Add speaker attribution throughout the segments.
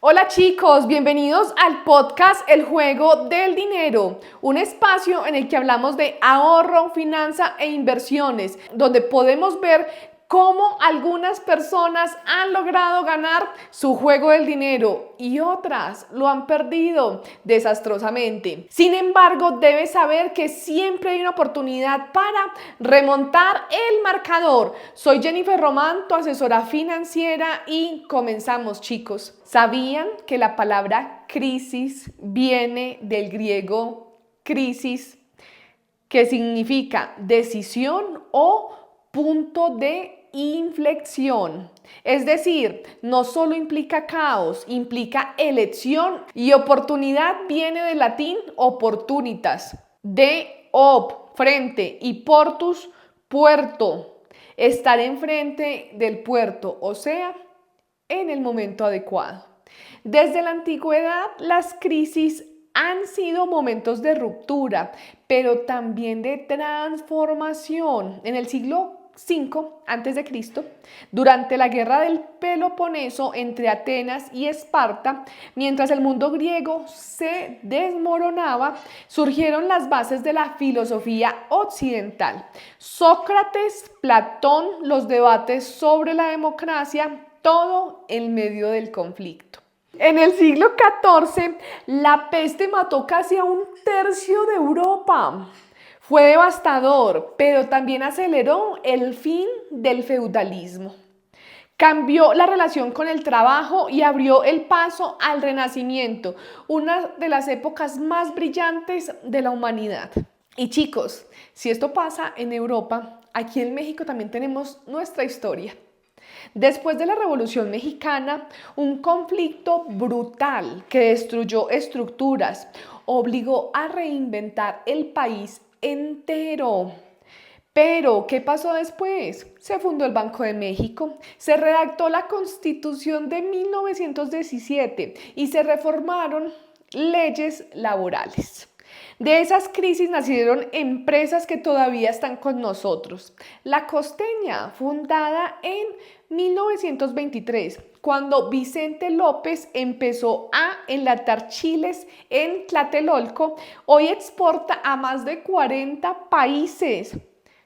Speaker 1: Hola chicos, bienvenidos al podcast El Juego del Dinero, un espacio en el que hablamos de ahorro, finanza e inversiones, donde podemos ver cómo algunas personas han logrado ganar su juego del dinero y otras lo han perdido desastrosamente. Sin embargo, debes saber que siempre hay una oportunidad para remontar el marcador. Soy Jennifer Román, tu asesora financiera, y comenzamos, chicos. ¿Sabían que la palabra crisis viene del griego crisis, que significa decisión o punto de inflexión? Es decir, no solo implica caos, implica elección, y oportunidad viene del latín opportunitas, de op, frente, y portus, puerto, estar enfrente del puerto, o sea, en el momento adecuado. Desde la antigüedad, las crisis han sido momentos de ruptura, pero también de transformación. En el siglo V a.C., durante la guerra del Peloponeso entre Atenas y Esparta, mientras el mundo griego se desmoronaba, surgieron las bases de la filosofía occidental. Sócrates, Platón, los debates sobre la democracia, todo en medio del conflicto. En el siglo XIV, la peste mató casi a un tercio de Europa. Fue devastador, pero también aceleró el fin del feudalismo. Cambió la relación con el trabajo y abrió el paso al Renacimiento, una de las épocas más brillantes de la humanidad. Y chicos, si esto pasa en Europa, aquí en México también tenemos nuestra historia. Después de la Revolución Mexicana, un conflicto brutal que destruyó estructuras, obligó a reinventar el país entero. Pero, ¿qué pasó después? Se fundó el Banco de México, se redactó la Constitución de 1917 y se reformaron leyes laborales. De esas crisis nacieron empresas que todavía están con nosotros. La Costeña, fundada en 1923, cuando Vicente López empezó a enlatar chiles en Tlatelolco, hoy exporta a más de 40 países.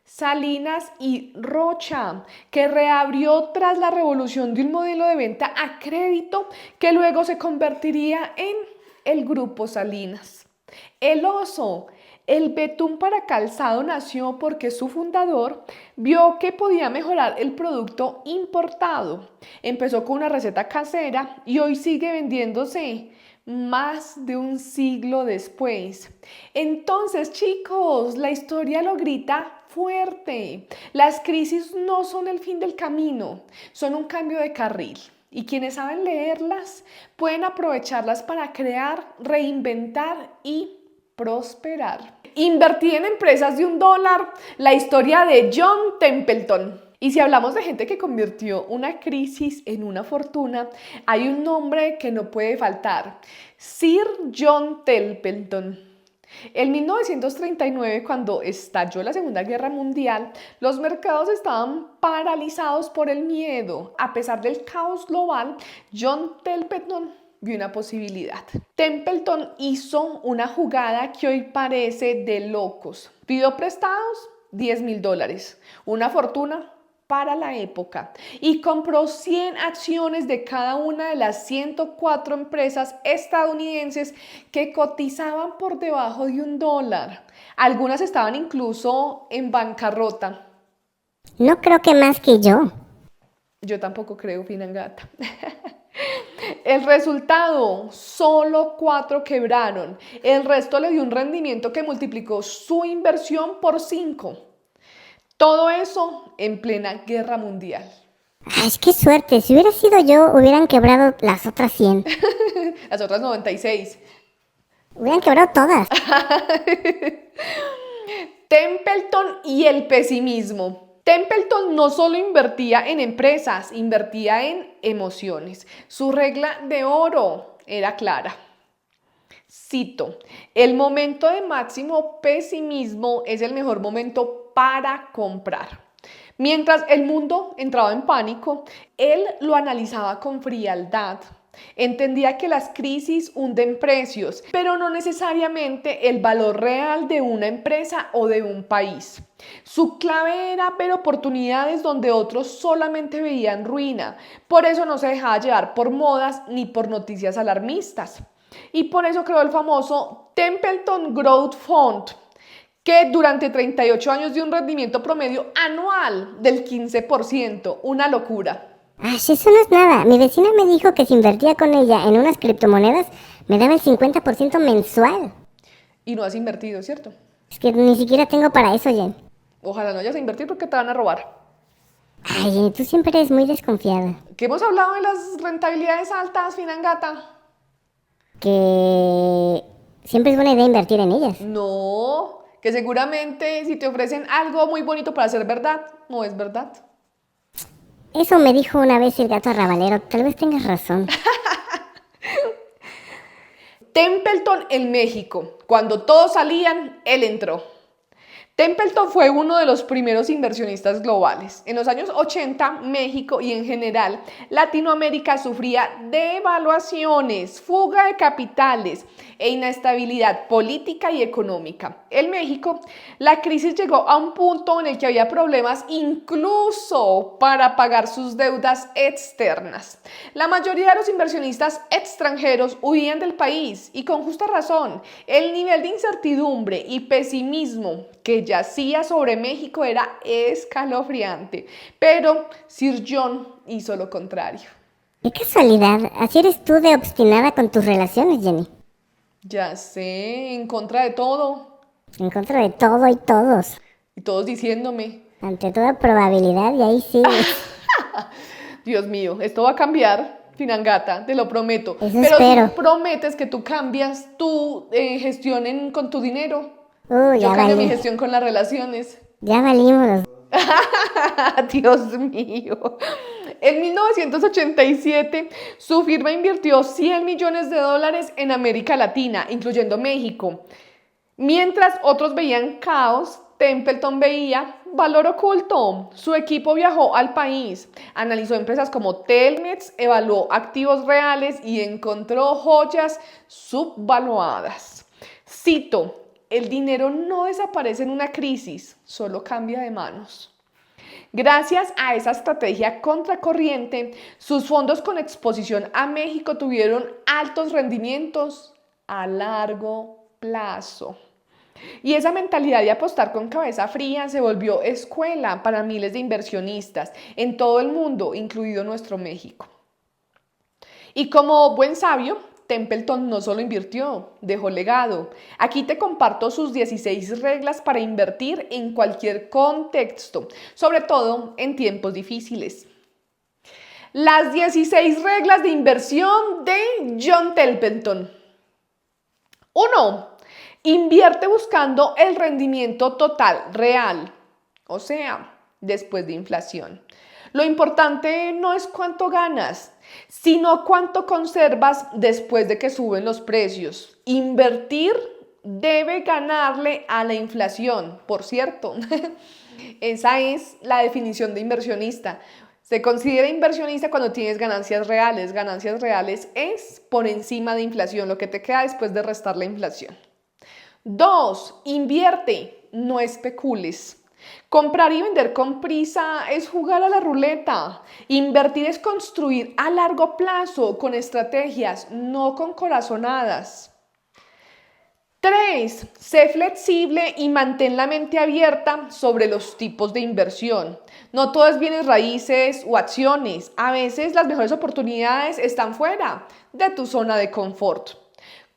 Speaker 1: Salinas y Rocha, que reabrió tras la revolución de un modelo de venta a crédito que luego se convertiría en el Grupo Salinas. El Oso, el betún para calzado, nació porque su fundador vio que podía mejorar el producto importado. Empezó con una receta casera y hoy sigue vendiéndose más de un siglo después. Entonces, chicos, la historia lo grita fuerte. Las crisis no son el fin del camino, son un cambio de carril. Y quienes saben leerlas pueden aprovecharlas para crear, reinventar y prosperar. Invertir en empresas de $1, la historia de John Templeton. Y si hablamos de gente que convirtió una crisis en una fortuna, hay un nombre que no puede faltar: Sir John Templeton. En 1939, cuando estalló la Segunda Guerra Mundial, los mercados estaban paralizados por el miedo. A pesar del caos global, John Templeton vio una posibilidad. Templeton hizo una jugada que hoy parece de locos. Pidió prestados $10,000, una fortuna para la época, y compró 100 acciones de cada una de las 104 empresas estadounidenses que cotizaban por debajo de $1. Algunas estaban incluso en bancarrota.
Speaker 2: No creo que más que yo.
Speaker 1: Yo tampoco creo, Finangata. El resultado, solo 4 quebraron. El resto le dio un rendimiento que multiplicó su inversión por 5. Todo eso en plena guerra mundial.
Speaker 2: Ay, qué suerte. Si hubiera sido yo, hubieran quebrado las otras 100.
Speaker 1: Las otras 96.
Speaker 2: Hubieran quebrado todas.
Speaker 1: Templeton y el pesimismo. Templeton no solo invertía en empresas, invertía en emociones. Su regla de oro era clara. Cito: el momento de máximo pesimismo es el mejor momento para comprar. Mientras el mundo entraba en pánico, él lo analizaba con frialdad. Entendía que las crisis hunden precios, pero no necesariamente el valor real de una empresa o de un país. Su clave era ver oportunidades donde otros solamente veían ruina. Por eso no se dejaba llevar por modas ni por noticias alarmistas. Y por eso creó el famoso Templeton Growth Fund, que durante 38 años dio un rendimiento promedio anual del 15%. Una locura.
Speaker 2: Eso no es nada. Mi vecina me dijo que si invertía con ella en unas criptomonedas, me daba el 50% mensual.
Speaker 1: Y no has invertido, ¿cierto?
Speaker 2: Es que ni siquiera tengo para eso, Jen.
Speaker 1: Ojalá no vayas a invertir porque te van a robar.
Speaker 2: Ay, Jenny, tú siempre eres muy desconfiada.
Speaker 1: ¿Qué hemos hablado de las rentabilidades altas, Finangata?
Speaker 2: Que siempre es buena idea invertir en ellas.
Speaker 1: No, que seguramente si te ofrecen algo muy bonito para ser verdad, no es verdad.
Speaker 2: Eso me dijo una vez el gato arrabalero. Tal vez tengas razón.
Speaker 1: Templeton en México. Cuando todos salían, él entró. Templeton fue uno de los primeros inversionistas globales. En los años 80, México y en general Latinoamérica sufría devaluaciones, fuga de capitales e inestabilidad política y económica. En México, la crisis llegó a un punto en el que había problemas incluso para pagar sus deudas externas. La mayoría de los inversionistas extranjeros huían del país y con justa razón. El nivel de incertidumbre y pesimismo que yacía sobre México era escalofriante, pero Sir John hizo lo contrario.
Speaker 2: Qué casualidad, así eres tú de obstinada con tus relaciones, Jenny.
Speaker 1: Ya sé, en contra de todo.
Speaker 2: En contra de todo y todos.
Speaker 1: Y todos diciéndome,
Speaker 2: Ante toda probabilidad, y ahí sigues.
Speaker 1: Dios mío, esto va a cambiar, Finangata, te lo prometo.
Speaker 2: Eso
Speaker 1: Pero
Speaker 2: espero.
Speaker 1: si prometes que tú cambias tu gestión con tu dinero,
Speaker 2: Ya
Speaker 1: yo cambio mi
Speaker 2: valí.
Speaker 1: gestión con las relaciones.
Speaker 2: Ya valimos.
Speaker 1: Dios mío. En 1987, su firma invirtió $100 millones en América Latina, incluyendo México. Mientras otros veían caos, Templeton veía valor oculto. Su equipo viajó al país, analizó empresas como Telmex, evaluó activos reales y encontró joyas subvaluadas. Cito: el dinero no desaparece en una crisis, solo cambia de manos. Gracias a esa estrategia contracorriente, sus fondos con exposición a México tuvieron altos rendimientos a largo plazo. Y esa mentalidad de apostar con cabeza fría se volvió escuela para miles de inversionistas en todo el mundo, incluido nuestro México. Y como buen sabio, Templeton no solo invirtió, dejó legado. Aquí te comparto sus 16 reglas para invertir en cualquier contexto, sobre todo en tiempos difíciles. Las 16 reglas de inversión de John Templeton. 1. Invierte buscando el rendimiento total real, o sea, después de inflación. Lo importante no es cuánto ganas, sino cuánto conservas después de que suben los precios. Invertir debe ganarle a la inflación, por cierto. Esa es la definición de inversionista. Se considera inversionista cuando tienes ganancias reales. Ganancias reales es por encima de inflación, lo que te queda después de restar la inflación. 2. Invierte, no especules. Comprar y vender con prisa es jugar a la ruleta. Invertir es construir a largo plazo con estrategias, no con corazonadas. 3. Sé flexible y mantén la mente abierta sobre los tipos de inversión. No todo es bienes raíces o acciones. A veces las mejores oportunidades están fuera de tu zona de confort.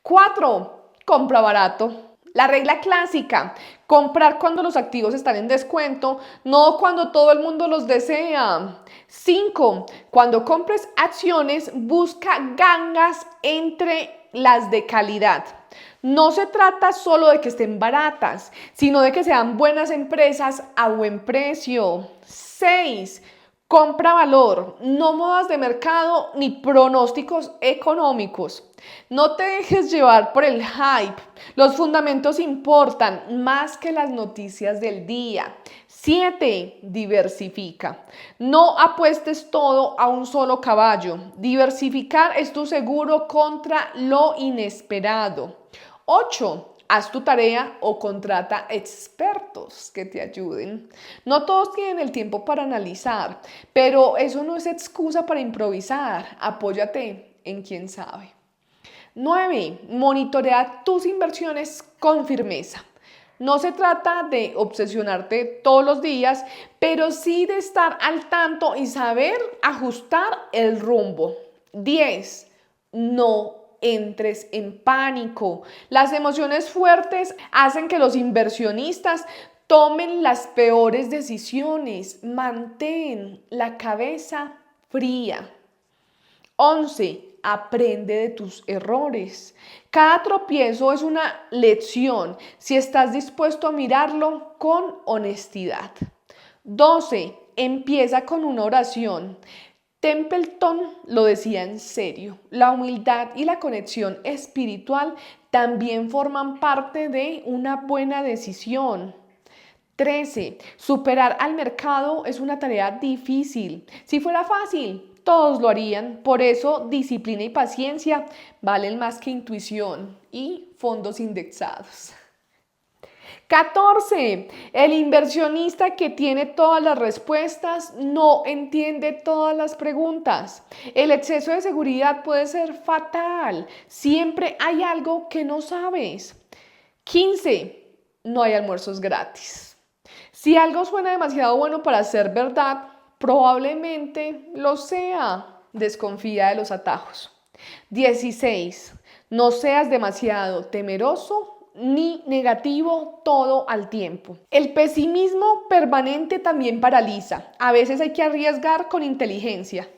Speaker 1: 4. Compra barato. La regla clásica: comprar cuando los activos están en descuento, no cuando todo el mundo los desea. 5. Cuando compres acciones, busca gangas entre las de calidad. No se trata solo de que estén baratas, sino de que sean buenas empresas a buen precio. 6. Compra valor, no modas de mercado ni pronósticos económicos. No te dejes llevar por el hype. Los fundamentos importan más que las noticias del día. 7. Diversifica. No apuestes todo a un solo caballo. Diversificar es tu seguro contra lo inesperado. 8. Haz tu tarea o contrata expertos que te ayuden. No todos tienen el tiempo para analizar, pero eso no es excusa para improvisar. Apóyate en quien sabe. 9. Monitorea tus inversiones con firmeza. No se trata de obsesionarte todos los días, pero sí de estar al tanto y saber ajustar el rumbo. 10. No entres en pánico. Las emociones fuertes hacen que los inversionistas tomen las peores decisiones. Mantén la cabeza fría. 11. Aprende de tus errores. Cada tropiezo es una lección si estás dispuesto a mirarlo con honestidad. 12. Empieza con una oración. Templeton lo decía en serio. La humildad y la conexión espiritual también forman parte de una buena decisión. 13. Superar al mercado es una tarea difícil. Si fuera fácil, todos lo harían. Por eso, disciplina y paciencia valen más que intuición y fondos indexados. 14. El inversionista que tiene todas las respuestas no entiende todas las preguntas. El exceso de seguridad puede ser fatal. Siempre hay algo que no sabes. 15. No hay almuerzos gratis. Si algo suena demasiado bueno para ser verdad, probablemente lo sea. Desconfía de los atajos. 16. No seas demasiado temeroso ni negativo todo al tiempo. El pesimismo permanente también paraliza. A veces hay que arriesgar con inteligencia.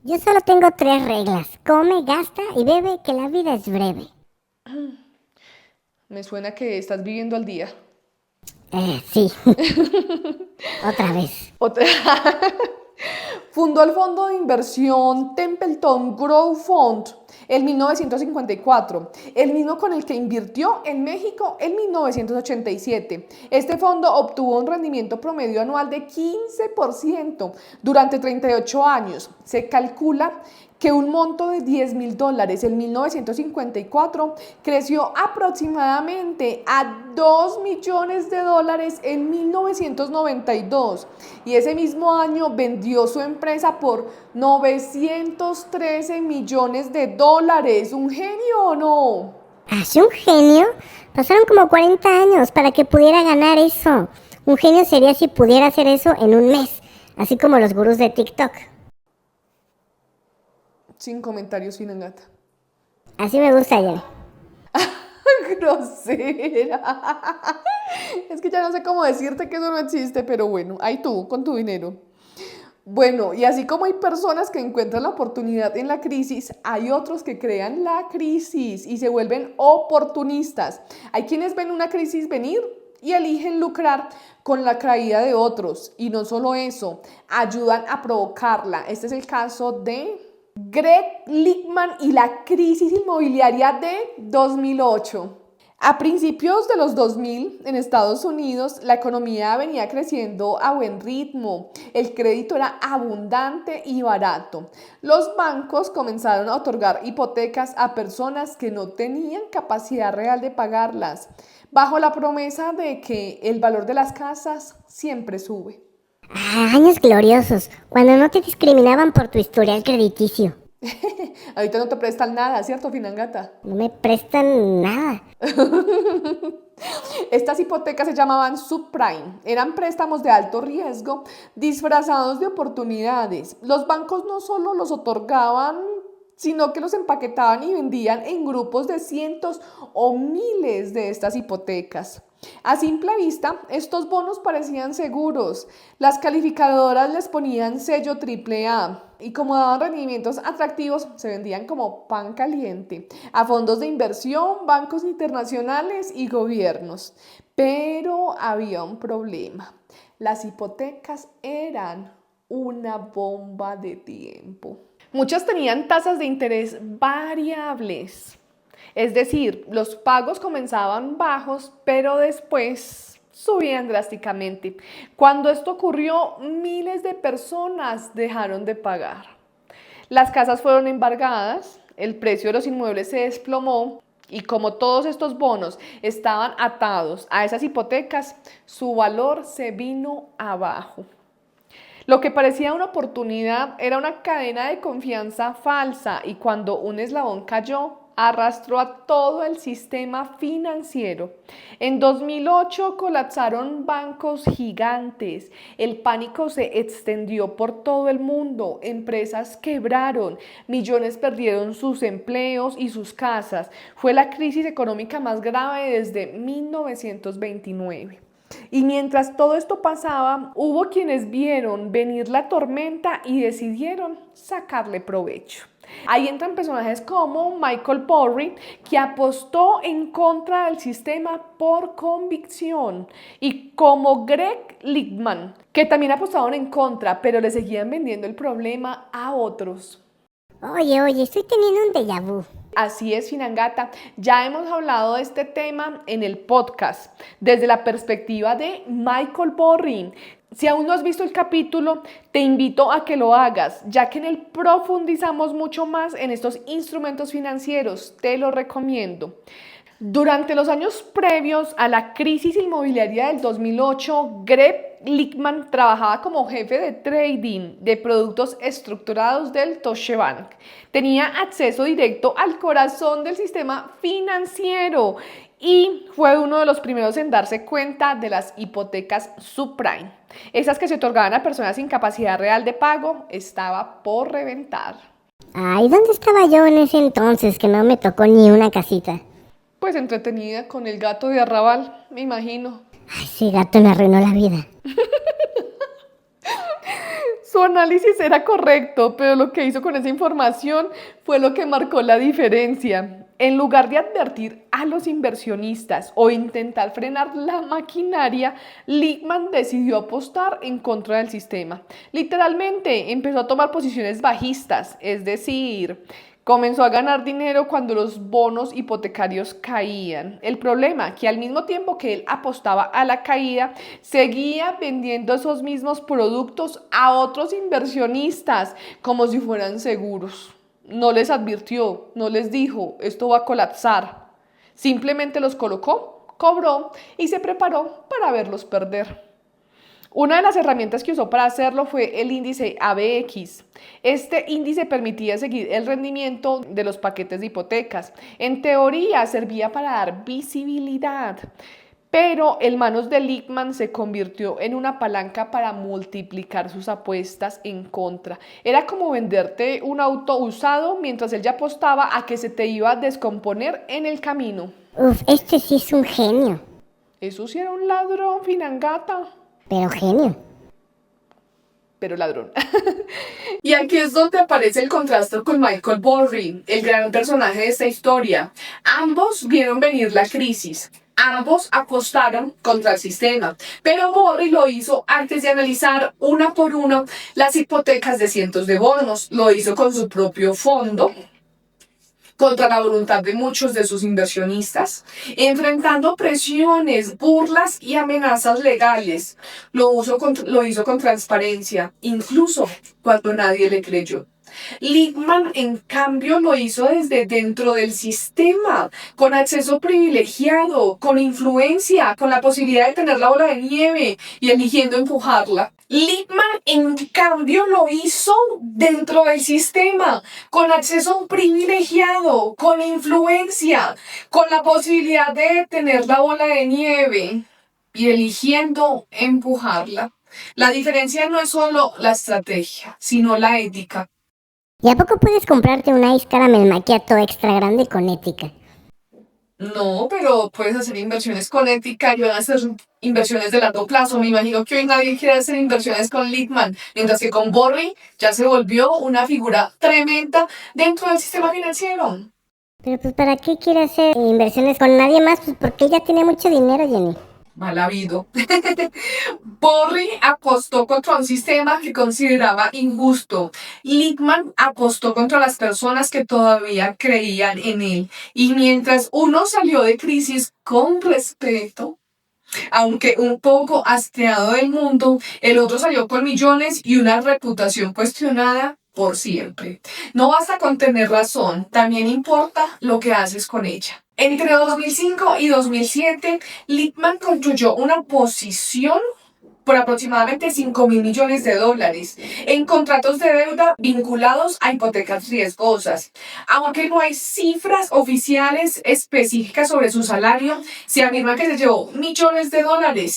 Speaker 2: Yo solo tengo 3 reglas. Come, gasta y bebe, que la vida es breve.
Speaker 1: Me suena que estás viviendo al día.
Speaker 2: Sí. Otra vez.
Speaker 1: Fundó el fondo de inversión Templeton Growth Fund en 1954, el mismo con el que invirtió en México en 1987. Este fondo obtuvo un rendimiento promedio anual de 15% durante 38 años. Se calcula que un monto de $10,000 en 1954 creció aproximadamente a $2 millones en 1992 y ese mismo año vendió su empresa por $913 millones. ¿Un genio o no?
Speaker 2: ¿Hace un genio? Pasaron como 40 años para que pudiera ganar eso. Un genio sería si pudiera hacer eso en un mes, así como los gurús de TikTok.
Speaker 1: Sin comentarios, Finangata.
Speaker 2: Así me gusta, Jenny.
Speaker 1: Grosera. Es que ya no sé cómo decirte que eso no existe, pero bueno, ahí tú, con tu dinero. Bueno, y así como hay personas que encuentran la oportunidad en la crisis, hay otros que crean la crisis y se vuelven oportunistas. Hay quienes ven una crisis venir y eligen lucrar con la caída de otros. Y no solo eso, ayudan a provocarla. Este es el caso de Greg Lickman y la crisis inmobiliaria de 2008. A principios de los 2000, en Estados Unidos, la economía venía creciendo a buen ritmo. El crédito era abundante y barato. Los bancos comenzaron a otorgar hipotecas a personas que no tenían capacidad real de pagarlas, bajo la promesa de que el valor de las casas siempre sube.
Speaker 2: Años gloriosos, cuando no te discriminaban por tu historial crediticio.
Speaker 1: Ahorita no te prestan nada, ¿cierto, Finangata?
Speaker 2: No me prestan nada.
Speaker 1: Estas hipotecas se llamaban subprime. Eran préstamos de alto riesgo disfrazados de oportunidades. Los bancos no solo los otorgaban, sino que los empaquetaban y vendían en grupos de cientos o miles de estas hipotecas. A simple vista, estos bonos parecían seguros. Las calificadoras les ponían sello AAA y como daban rendimientos atractivos, se vendían como pan caliente a fondos de inversión, bancos internacionales y gobiernos. Pero había un problema. Las hipotecas eran una bomba de tiempo. Muchas tenían tasas de interés variables, es decir, los pagos comenzaban bajos, pero después subían drásticamente. Cuando esto ocurrió, miles de personas dejaron de pagar. Las casas fueron embargadas, el precio de los inmuebles se desplomó y como todos estos bonos estaban atados a esas hipotecas, su valor se vino abajo. Lo que parecía una oportunidad era una cadena de confianza falsa y cuando un eslabón cayó, arrastró a todo el sistema financiero. En 2008 colapsaron bancos gigantes, el pánico se extendió por todo el mundo, empresas quebraron, millones perdieron sus empleos y sus casas. Fue la crisis económica más grave desde 1929. Y mientras todo esto pasaba, hubo quienes vieron venir la tormenta y decidieron sacarle provecho. Ahí entran personajes como Michael Burry, que apostó en contra del sistema por convicción, y como Greg Lichtman, que también apostaron en contra, pero le seguían vendiendo el problema a otros.
Speaker 2: Oye, estoy teniendo un déjà vu.
Speaker 1: Así es, Finangata. Ya hemos hablado de este tema en el podcast desde la perspectiva de Michael Burry. Si aún no has visto el capítulo, te invito a que lo hagas, ya que en él profundizamos mucho más en estos instrumentos financieros. Te lo recomiendo. Durante los años previos a la crisis inmobiliaria del 2008, Greg Lichtman trabajaba como jefe de trading de productos estructurados del Deutsche Bank. Tenía acceso directo al corazón del sistema financiero y fue uno de los primeros en darse cuenta de las hipotecas subprime. Esas que se otorgaban a personas sin capacidad real de pago, estaba por reventar.
Speaker 2: Ay, ¿dónde estaba yo en ese entonces que no me tocó ni una casita?
Speaker 1: Pues entretenida con el gato de Arrabal, me imagino.
Speaker 2: Ay, ese gato me arruinó la vida.
Speaker 1: Su análisis era correcto, pero lo que hizo con esa información fue lo que marcó la diferencia. En lugar de advertir a los inversionistas o intentar frenar la maquinaria, Lichtman decidió apostar en contra del sistema. Literalmente empezó a tomar posiciones bajistas, es decir, comenzó a ganar dinero cuando los bonos hipotecarios caían. El problema, que al mismo tiempo que él apostaba a la caída, seguía vendiendo esos mismos productos a otros inversionistas como si fueran seguros. No les advirtió, no les dijo, esto va a colapsar. Simplemente los colocó, cobró y se preparó para verlos perder. Una de las herramientas que usó para hacerlo fue el índice ABX. Este índice permitía seguir el rendimiento de los paquetes de hipotecas. En teoría servía para dar visibilidad, pero en manos de Lichtman se convirtió en una palanca para multiplicar sus apuestas en contra. Era como venderte un auto usado mientras él ya apostaba a que se te iba a descomponer en el camino.
Speaker 2: Uf, este sí es un genio.
Speaker 1: Eso sí era un ladrón, Finangata.
Speaker 2: Pero genio.
Speaker 1: Pero ladrón. Y aquí es donde aparece el contraste con Michael Burry, el gran personaje de esta historia. Ambos vieron venir la crisis. Ambos apostaron contra el sistema, pero Burry lo hizo antes de analizar una por una las hipotecas de cientos de bonos. Lo hizo con su propio fondo, contra la voluntad de muchos de sus inversionistas, enfrentando presiones, burlas y amenazas legales. Lo hizo con transparencia, incluso cuando nadie le creyó. Lichtman, en cambio, lo hizo desde dentro del sistema, con acceso privilegiado, con influencia, con la posibilidad de tener la bola de nieve y eligiendo empujarla. Lichtman, en cambio, lo hizo dentro del sistema, con acceso privilegiado, con influencia, con la posibilidad de tener la bola de nieve y eligiendo empujarla. La diferencia no es solo la estrategia, sino la ética.
Speaker 2: ¿Y a poco puedes comprarte un Ice Caramel Macchiato extra grande con ética?
Speaker 1: No, pero puedes hacer inversiones con ética y van a ser inversiones de largo plazo. Me imagino que hoy nadie quiere hacer inversiones con Lichtman, mientras que con Burry ya se volvió una figura tremenda dentro del sistema financiero.
Speaker 2: Pero pues ¿para qué quiere hacer inversiones con nadie más? Pues porque él ya tiene mucho dinero, Jenny.
Speaker 1: mal habido. Borri apostó contra un sistema que consideraba injusto. Lickman apostó contra las personas que todavía creían en él. Y mientras uno salió de crisis con respeto, aunque un poco hastiado del mundo, el otro salió con millones y una reputación cuestionada por siempre. No basta con tener razón, también importa lo que haces con ella. Entre 2005 y 2007, Lippmann construyó una posición por aproximadamente $5.000 millones en contratos de deuda vinculados a hipotecas riesgosas. Aunque no hay cifras oficiales específicas sobre su salario, se afirma que se llevó $millones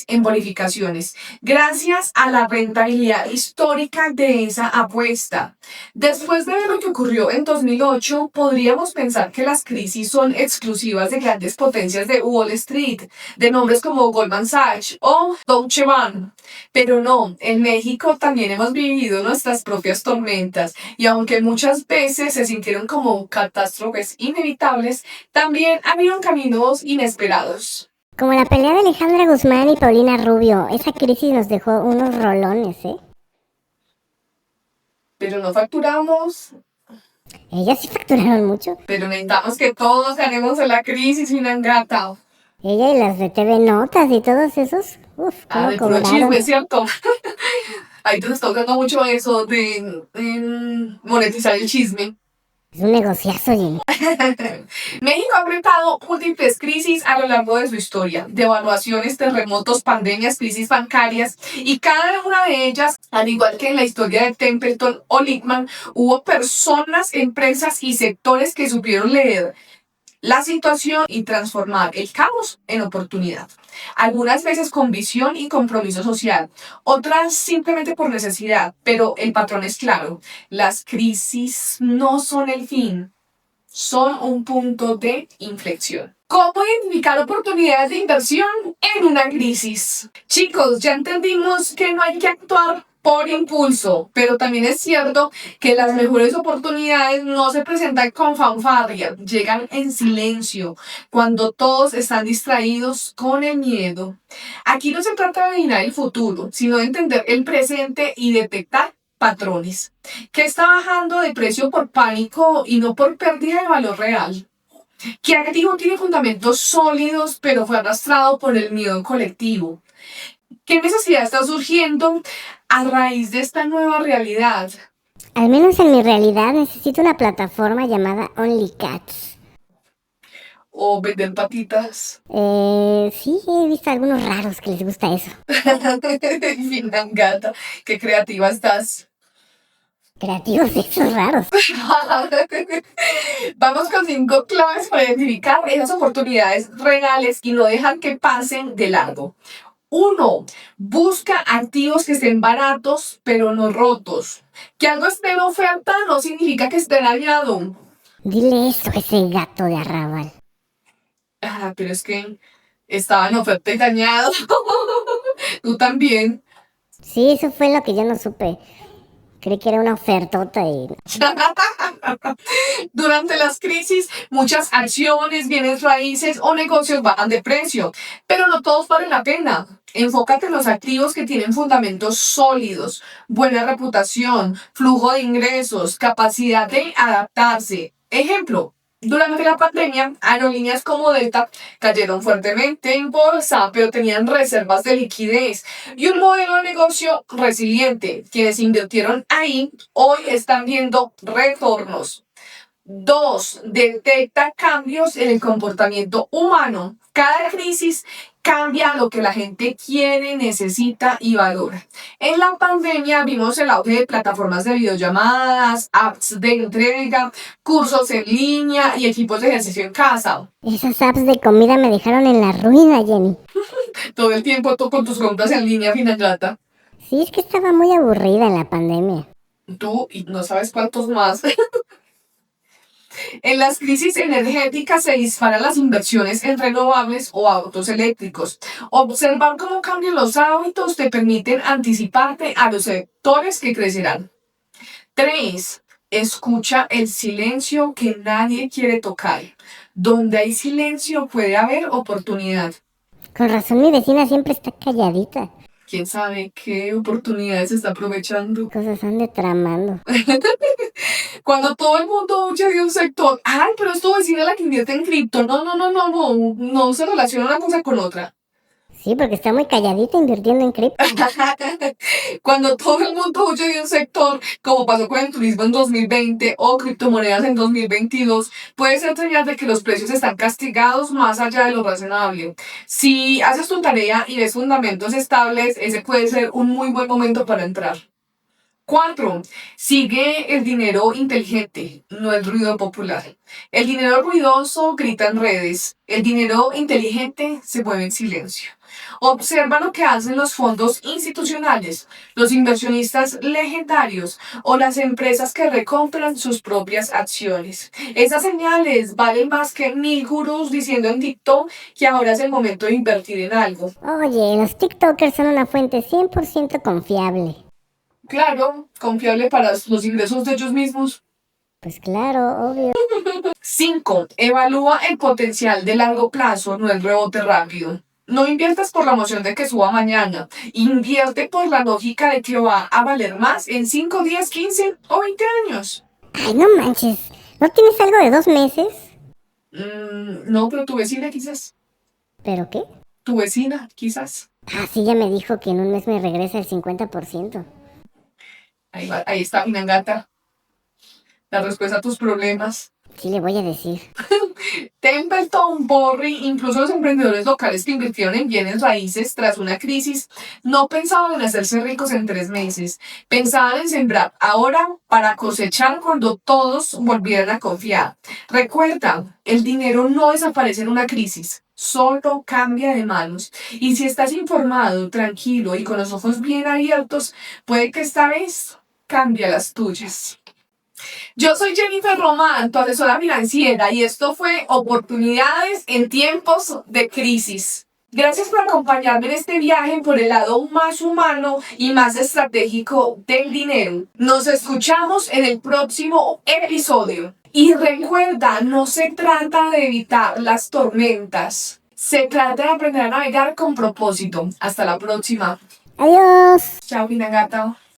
Speaker 1: en bonificaciones, gracias a la rentabilidad histórica de esa apuesta. Después de ver lo que ocurrió en 2008, podríamos pensar que las crisis son exclusivas de grandes potencias de Wall Street, de nombres como Goldman Sachs o Deutsche Bank. Pero no, en México también hemos vivido nuestras propias tormentas y aunque muchas veces se sintieron como catástrofes inevitables, también habían caminos inesperados.
Speaker 2: Como la pelea de Alejandra Guzmán y Paulina Rubio, esa crisis nos dejó unos rolones, ¿eh?
Speaker 1: Pero no facturamos,
Speaker 2: Ellas sí facturaron mucho.
Speaker 1: pero necesitamos que todos ganemos en la crisis, Minangata.
Speaker 2: Ella y las de TV Notas y todos esos,
Speaker 1: Ah,
Speaker 2: cómo
Speaker 1: de puro
Speaker 2: cobraron.
Speaker 1: chisme, ¿cierto? Ahí te está usando mucho eso de monetizar el chisme.
Speaker 2: Es un negociazo, Jenny.
Speaker 1: México ha enfrentado múltiples crisis a lo largo de su historia, devaluaciones, terremotos, pandemias, crisis bancarias, y cada una de ellas, al igual que en la historia de Templeton o Lickman, hubo personas, empresas y sectores que supieron leer la situación y transformar el caos en oportunidad. Algunas veces con visión y compromiso social, otras simplemente por necesidad, pero el patrón es claro. Las crisis no son el fin, son un punto de inflexión. ¿Cómo identificar oportunidades de inversión en una crisis? Chicos, ya entendimos que no hay que actuar por impulso, pero también es cierto que las mejores oportunidades no se presentan con fanfarria, llegan en silencio, cuando todos están distraídos con el miedo. Aquí no se trata de adivinar el futuro, sino de entender el presente y detectar patrones. ¿Qué está bajando de precio por pánico y no por pérdida de valor real? ¿Qué activo tiene fundamentos sólidos pero fue arrastrado por el miedo colectivo? ¿Qué necesidad está surgiendo a raíz de esta nueva realidad?
Speaker 2: Al menos en mi realidad necesito una plataforma llamada OnlyCats.
Speaker 1: ¿O vender patitas?
Speaker 2: Sí, he visto algunos raros que les gusta eso.
Speaker 1: Finangata, qué creativa estás.
Speaker 2: Creativos esos raros.
Speaker 1: Vamos con 5 claves para identificar esas oportunidades reales y no dejar que pasen de largo. 1. Busca activos que estén baratos, pero no rotos. Que algo esté en oferta no significa que esté dañado.
Speaker 2: Dile eso a ese gato de arrabal.
Speaker 1: Ah, pero es que estaba en oferta y dañado. Tú también.
Speaker 2: Sí, eso fue lo que yo no supe. Creí que era una ofertota y...
Speaker 1: Durante las crisis, muchas acciones, bienes raíces o negocios bajan de precio, pero no todos valen la pena. Enfócate en los activos que tienen fundamentos sólidos, buena reputación, flujo de ingresos, capacidad de adaptarse. Ejemplo, durante la pandemia, aerolíneas como Delta cayeron fuertemente en bolsa, pero tenían reservas de liquidez y un modelo de negocio resiliente. Quienes invirtieron ahí hoy están viendo retornos. 2. Detecta cambios en el comportamiento humano. Cada crisis cambia lo que la gente quiere, necesita y valora. En la pandemia vimos el auge de plataformas de videollamadas, apps de entrega, cursos en línea y equipos de ejercicio en casa.
Speaker 2: Esas apps de comida me dejaron en la ruina, Jenny.
Speaker 1: Todo el tiempo tú con tus compras en línea, Finallata.
Speaker 2: Sí, es que estaba muy aburrida en la pandemia.
Speaker 1: Tú y no sabes cuántos más. En las crisis energéticas se disparan las inversiones en renovables o autos eléctricos. Observar cómo cambian los hábitos te permiten anticiparte a los sectores que crecerán. 3. Escucha el silencio que nadie quiere tocar. Donde hay silencio puede haber oportunidad.
Speaker 2: Con razón mi vecina siempre está calladita.
Speaker 1: ¿Quién sabe qué oportunidades está aprovechando?
Speaker 2: Cosas ande tramando.
Speaker 1: Cuando todo el mundo huye de un sector, ay, pero es tu vecina la que invierte en cripto. No se relaciona una cosa con otra.
Speaker 2: Sí, porque está muy calladita invirtiendo en cripto.
Speaker 1: Cuando todo el mundo huye de un sector, como pasó con el turismo en 2020 o criptomonedas en 2022, puede ser señal de que los precios están castigados más allá de lo razonable. Si haces tu tarea y ves fundamentos estables, ese puede ser un muy buen momento para entrar. 4. Sigue el dinero inteligente, no el ruido popular. El dinero ruidoso grita en redes. El dinero inteligente se mueve en silencio. Observa lo que hacen los fondos institucionales, los inversionistas legendarios o las empresas que recompran sus propias acciones. Esas señales valen más que 1000 gurús diciendo en TikTok que ahora es el momento de invertir en algo.
Speaker 2: Oye, los TikTokers son una fuente 100% confiable.
Speaker 1: Claro, confiable para los ingresos de ellos mismos.
Speaker 2: Pues claro, obvio.
Speaker 1: 5. Evalúa el potencial de largo plazo, no el rebote rápido. No inviertas por la emoción de que suba mañana. Invierte por la lógica de que va a valer más en 5, 10, 15 o 20 años.
Speaker 2: Ay, no manches. ¿No tienes algo de 2 meses?
Speaker 1: No, pero tu vecina quizás.
Speaker 2: ¿Pero qué?
Speaker 1: Tu vecina quizás.
Speaker 2: Ah, sí, ya me dijo que en un mes me regresa el 50%.
Speaker 1: Ahí está, Minangata. La respuesta a tus problemas.
Speaker 2: Sí, le voy a decir.
Speaker 1: Templeton, Borry, incluso los emprendedores locales que invirtieron en bienes raíces tras una crisis, no pensaban en hacerse ricos en 3 meses. Pensaban en sembrar ahora para cosechar cuando todos volvieran a confiar. Recuerda, el dinero no desaparece en una crisis, solo cambia de manos. Y si estás informado, tranquilo y con los ojos bien abiertos, puede que esta vez cambie las tuyas. Yo soy Jennifer Román, tu asesora financiera, y esto fue Oportunidades en tiempos de crisis. Gracias por acompañarme en este viaje por el lado más humano y más estratégico del dinero. Nos escuchamos en el próximo episodio. Y recuerda, no se trata de evitar las tormentas. Se trata de aprender a navegar con propósito. Hasta la próxima.
Speaker 2: Adiós.
Speaker 1: Chao, Pinagata.